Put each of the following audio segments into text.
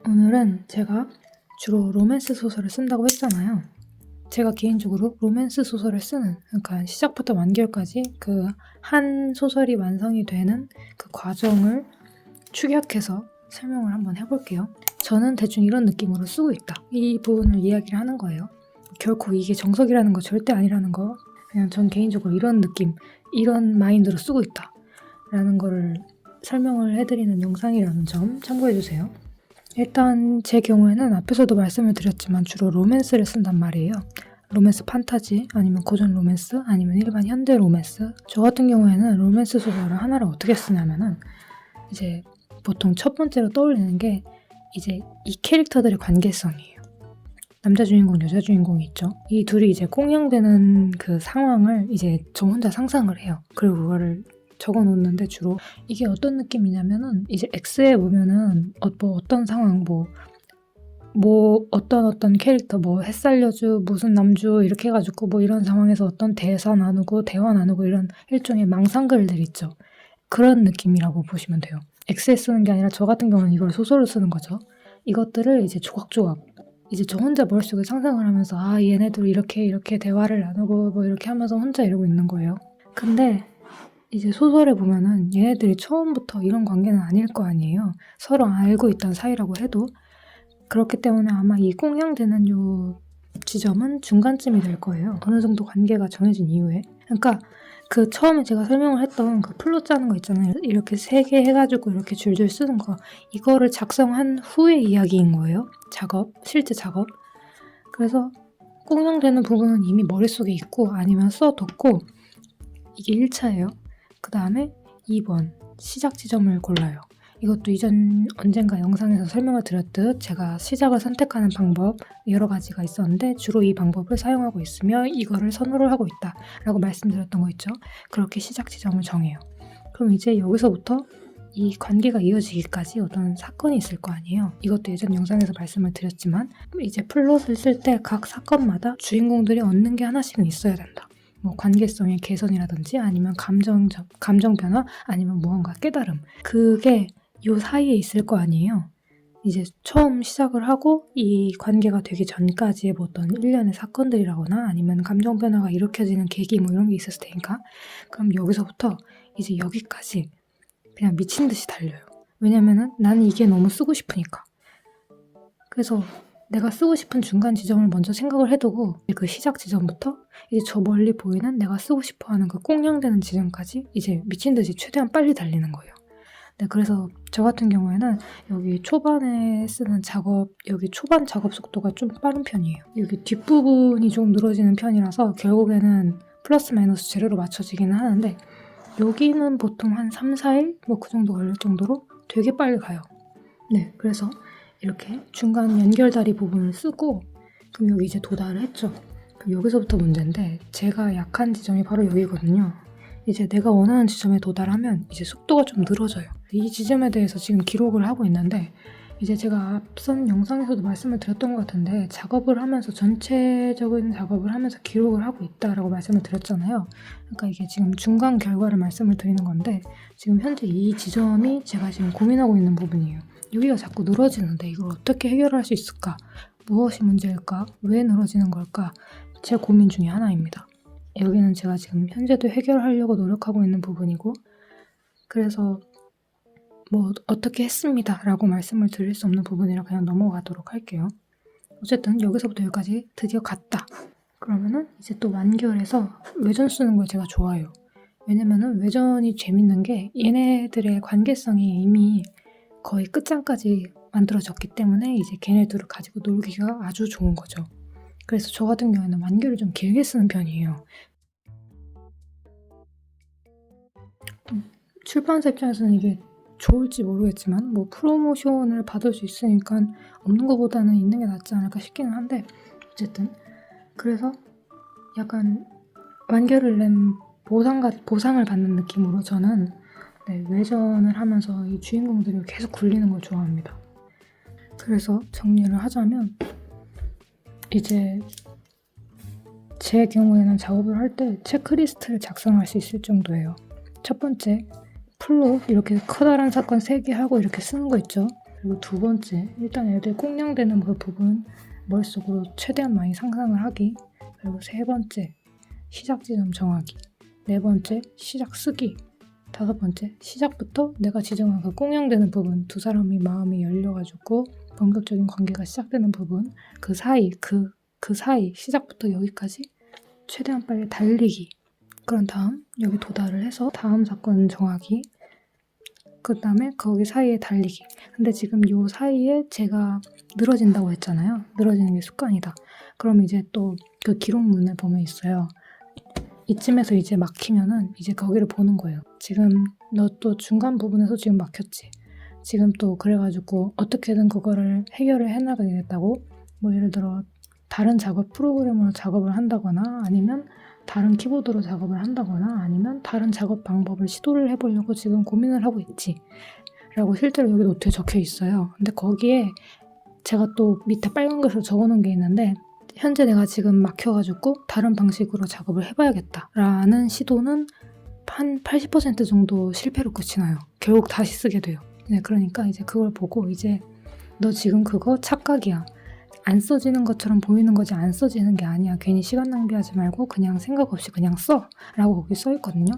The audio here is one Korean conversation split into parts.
오늘은 제가 주로 로맨스 소설을 쓴다고 했잖아요. 제가 개인적으로 로맨스 소설을 쓰는, 그러니까 시작부터 완결까지 그 한 소설이 완성이 되는 그 과정을 축약해서 설명을 한번 해볼게요. 저는 대충 이런 느낌으로 쓰고 있다. 이 부분을 이야기를 하는 거예요. 결코 이게 정석이라는 거 절대 아니라는 거. 그냥 전 개인적으로 이런 느낌, 이런 마인드로 쓰고 있다. 라는 거를 설명을 해드리는 영상이라는 점 참고해주세요. 일단 제 경우에는 앞에서도 말씀을 드렸지만 주로 로맨스를 쓴단 말이에요. 로맨스 판타지, 아니면 고전 로맨스, 아니면 일반 현대 로맨스. 저 같은 경우에는 로맨스 소설을 하나를 어떻게 쓰냐면은 이제 보통 첫 번째로 떠올리는 게 이제 이 캐릭터들의 관계성이에요. 남자 주인공, 여자 주인공이 있죠. 이 둘이 이제 꽁냥되는 그 상황을 이제 저 혼자 상상을 해요. 그리고 그거를 적어 놓는데 주로 이게 어떤 느낌이냐면은 이제 X에 보면은 어떤 상황 어떤 캐릭터 햇살여주 무슨 남주 이렇게 해가지고 이런 상황에서 어떤 대화 나누고 이런 일종의 망상글들 있죠. 그런 느낌이라고 보시면 돼요. X에 쓰는 게 아니라 저 같은 경우는 이걸 소설로 쓰는 거죠. 이것들을 이제 조각조각 이제 저 혼자 머릿속에 상상을 하면서 얘네들 이렇게 대화를 나누고 이렇게 하면서 혼자 이러고 있는 거예요. 근데 이제 소설에 보면은 얘네들이 처음부터 이런 관계는 아닐 거 아니에요. 서로 알고 있던 사이라고 해도. 그렇기 때문에 아마 이 꽁냥되는 요 지점은 중간쯤이 될 거예요. 어느 정도 관계가 정해진 이후에. 그러니까 그 처음에 제가 설명을 했던 그 플롯 짜는 거 있잖아요. 이렇게 3개 해가지고 이렇게 줄줄 쓰는 거. 이거를 작성한 후의 이야기인 거예요. 실제 작업. 그래서 꽁냥되는 부분은 이미 머릿속에 있고 아니면 써뒀고 이게 1차예요. 그 다음에 2번 시작 지점을 골라요. 이것도 이전 언젠가 영상에서 설명을 드렸듯 제가 시작을 선택하는 방법 여러 가지가 있었는데 주로 이 방법을 사용하고 있으며 이거를 선호를 하고 있다 라고 말씀드렸던 거 있죠. 그렇게 시작 지점을 정해요. 그럼 이제 여기서부터 이 관계가 이어지기까지 어떤 사건이 있을 거 아니에요. 이것도 예전 영상에서 말씀을 드렸지만 이제 플롯을 쓸 때 각 사건마다 주인공들이 얻는 게 하나씩은 있어야 된다. 관계성의 개선이라든지 아니면 감정 변화 아니면 무언가 깨달음. 그게 요 사이에 있을 거 아니에요. 이제 처음 시작을 하고 이 관계가 되기 전까지의 어떤 일련의 사건들이라거나 아니면 감정 변화가 일으켜지는 계기 이런 게 있었을 테니까 그럼 여기서부터 이제 여기까지 그냥 미친 듯이 달려요. 왜냐면은 나는 이게 너무 쓰고 싶으니까. 그래서 내가 쓰고 싶은 중간 지점을 먼저 생각을 해두고 그 시작 지점부터 이제 저 멀리 보이는 내가 쓰고 싶어하는 그 꽁냥되는 지점까지 이제 미친 듯이 최대한 빨리 달리는 거예요. 네, 그래서 저 같은 경우에는 여기 초반에 쓰는 여기 초반 작업 속도가 좀 빠른 편이에요. 여기 뒷부분이 좀 늘어지는 편이라서 결국에는 플러스 마이너스 제로로 맞춰지기는 하는데 여기는 보통 한 3, 4일? 그 정도 걸릴 정도로 되게 빨리 가요. 네, 그래서 이렇게 중간 연결다리 부분을 쓰고 그럼 여기 이제 도달을 했죠. 그럼 여기서부터 문제인데 제가 약한 지점이 바로 여기거든요. 이제 내가 원하는 지점에 도달하면 이제 속도가 좀 늘어져요. 이 지점에 대해서 지금 기록을 하고 있는데 이제 제가 앞선 영상에서도 말씀을 드렸던 것 같은데 전체적인 작업을 하면서 기록을 하고 있다라고 말씀을 드렸잖아요. 그러니까 이게 지금 중간 결과를 말씀을 드리는 건데 지금 현재 이 지점이 제가 지금 고민하고 있는 부분이에요. 여기가 자꾸 늘어지는데 이걸 어떻게 해결할 수 있을까? 무엇이 문제일까? 왜 늘어지는 걸까? 제 고민 중에 하나입니다. 여기는 제가 지금 현재도 해결하려고 노력하고 있는 부분이고 그래서 어떻게 했습니다 라고 말씀을 드릴 수 없는 부분이라 그냥 넘어가도록 할게요. 어쨌든 여기서부터 여기까지 드디어 갔다. 그러면은 이제 또 완결해서 외전 쓰는 걸 제가 좋아해요. 왜냐면은 외전이 재밌는 게 얘네들의 관계성이 이미 거의 끝장까지 만들어졌기 때문에 이제 걔네들을 가지고 놀기가 아주 좋은 거죠. 그래서 저 같은 경우에는 완결을 좀 길게 쓰는 편이에요. 출판사 입장에서는 이게 좋을지 모르겠지만 뭐 프로모션을 받을 수 있으니까 없는 것보다는 있는 게 낫지 않을까 싶기는 한데 어쨌든 그래서 약간 완결을 낸 보상을 받는 느낌으로 저는 외전을 하면서 이 주인공들이 계속 굴리는 걸 좋아합니다. 그래서 정리를 하자면 이제 제 경우에는 작업을 할 때 체크리스트를 작성할 수 있을 정도예요. 첫 번째, 풀로 이렇게 커다란 사건 3개 하고 이렇게 쓰는 거 있죠. 그리고 두 번째, 일단 애들 꽁냥되는 그 부분 머릿속으로 최대한 많이 상상을 하기. 그리고 세 번째, 시작 지점 정하기. 네 번째, 시작 쓰기. 다섯 번째, 시작부터 내가 지정한 그 꽁냥되는 부분, 두 사람이 마음이 열려가지고 본격적인 관계가 시작되는 부분, 그 사이, 시작부터 여기까지 최대한 빨리 달리기. 그런 다음 여기 도달을 해서 다음 사건 정하기. 그 다음에 거기 사이에 달리기. 근데 지금 요 사이에 제가 늘어진다고 했잖아요. 늘어지는 게 습관이다. 그럼 이제 또 그 기록문에 보면 있어요. 이쯤에서 이제 막히면은 이제 거기를 보는 거예요. 지금 너 또 중간 부분에서 지금 막혔지. 지금 또 그래가지고 어떻게든 그거를 해결을 해나가겠다고 뭐 예를 들어 다른 작업 프로그램으로 작업을 한다거나 아니면 다른 키보드로 작업을 한다거나 아니면 다른 작업 방법을 시도를 해보려고 지금 고민을 하고 있지 라고 실제로 여기 노트에 적혀 있어요. 근데 거기에 제가 또 밑에 빨간 글씨로 적어놓은 게 있는데 현재 내가 지금 막혀가지고 다른 방식으로 작업을 해봐야겠다 라는 시도는 한 80% 정도 실패로 끝이 나요. 결국 다시 쓰게 돼요. 네, 그러니까 이제 그걸 보고 이제 너 지금 그거 착각이야. 안 써지는 것처럼 보이는 거지 안 써지는 게 아니야. 괜히 시간 낭비하지 말고 그냥 생각 없이 그냥 써 라고 거기 써 있거든요.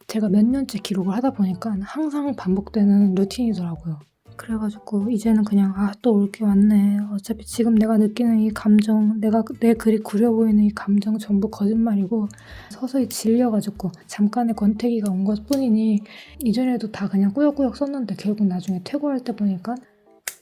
제가 몇 년째 기록을 하다 보니까 항상 반복되는 루틴이더라고요. 그래가지고 이제는 그냥 또 올 게 왔네. 어차피 지금 내가 느끼는 이 감정, 내 글이 구려 보이는 이 감정 전부 거짓말이고 서서히 질려가지고 잠깐의 권태기가 온 것뿐이니 이전에도 다 그냥 꾸역꾸역 썼는데 결국 나중에 퇴고할 때 보니까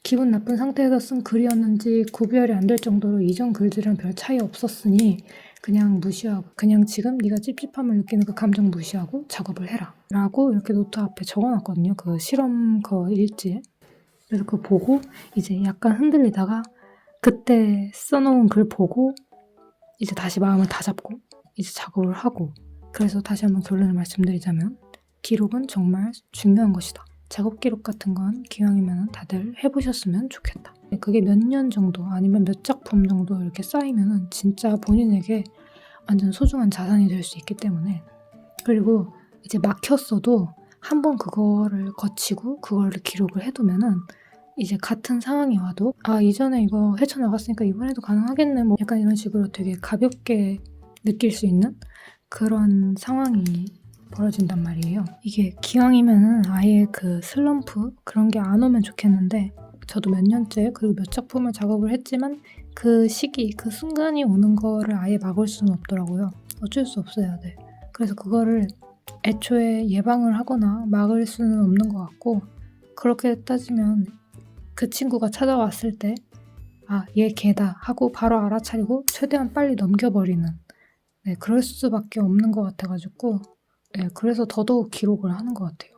기분 나쁜 상태에서 쓴 글이었는지 구별이 안 될 정도로 이전 글들은 별 차이 없었으니 그냥 무시하고 그냥 지금 네가 찝찝함을 느끼는 그 감정 무시하고 작업을 해라 라고 이렇게 노트 앞에 적어놨거든요. 그 실험 그 일지에. 그래서 그거 보고 이제 약간 흔들리다가 그때 써놓은 글 보고 이제 다시 마음을 다잡고 이제 작업을 하고 그래서 다시 한번 결론을 말씀드리자면 기록은 정말 중요한 것이다. 작업 기록 같은 건 기왕이면 다들 해보셨으면 좋겠다. 그게 몇 년 정도 아니면 몇 작품 정도 이렇게 쌓이면 진짜 본인에게 완전 소중한 자산이 될 수 있기 때문에 그리고 이제 막혔어도 한번 그거를 거치고 그거를 기록을 해두면은 이제 같은 상황이 와도 이전에 이거 헤쳐나갔으니까 이번에도 가능하겠네 뭐 약간 이런 식으로 되게 가볍게 느낄 수 있는 그런 상황이 벌어진단 말이에요. 이게 기왕이면은 아예 그 슬럼프 그런 게 안 오면 좋겠는데 저도 몇 년째 그리고 몇 작품을 작업을 했지만 그 시기 그 순간이 오는 거를 아예 막을 수는 없더라고요. 어쩔 수 없어야 돼. 그래서 그거를 애초에 예방을 하거나 막을 수는 없는 것 같고 그렇게 따지면 그 친구가 찾아왔을 때 얘 걔다 하고 바로 알아차리고 최대한 빨리 넘겨버리는 그럴 수밖에 없는 것 같아가지고 그래서 더더욱 기록을 하는 것 같아요.